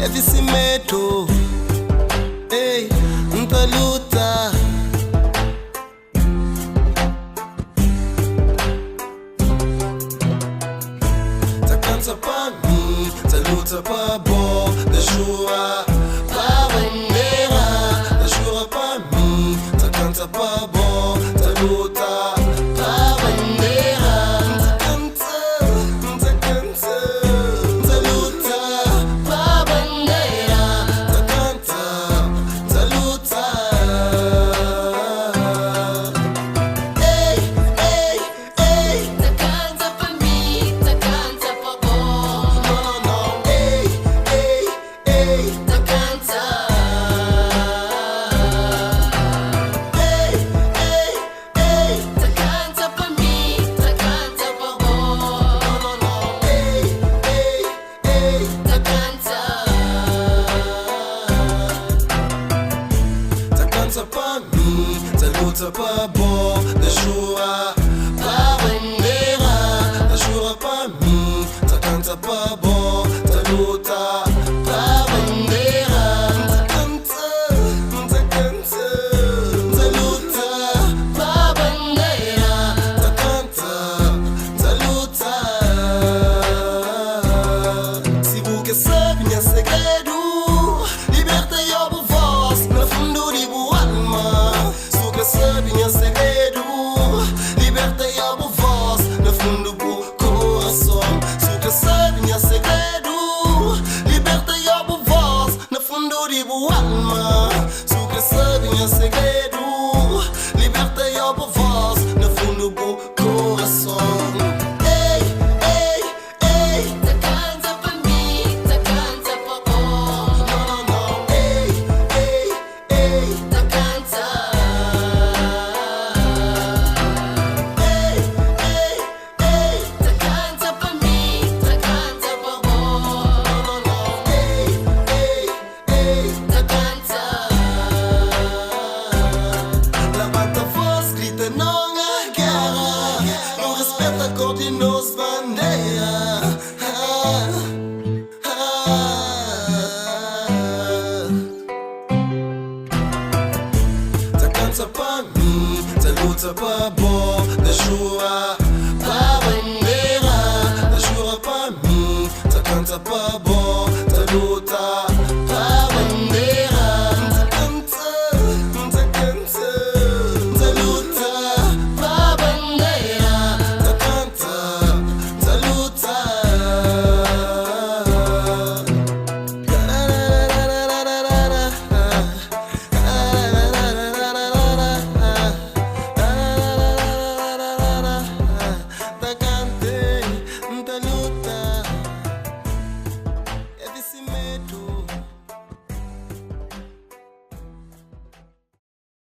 Evisimeto, hey, ntaluta. Takansa pa mi, taluta pa bo, da jura pa bandera, da jura pa mi, takansa pa bo, taluta pa bandera, takanta, takanta, taluta pa bandera, takanta, taluta. Hey, hey, hey, Takanta pa mi, takanta pa bo. no, no, no, hey, hey, hey, Takanta. hey, hey, hey, Takanta pa mi, takanta pa bo. no, no, no, hey, hey, hey. Takanta. Takansa pa mi, taluta pa bo, da jura pa bandera, da jura pa mi, takansa pa bo, taluta pa bandera, takanta, takanta, taluta pa bandera, takanta, taluta. Se você sabe minha segredo, liberta eu por voz, no fundo de boa alma. Se você sabe minha segredo, liberta eu por voz, no fundo do coração. Se você sabe minha segredo, liberta eu por voz, no fundo de boa alma. Se você sabe minha segredo.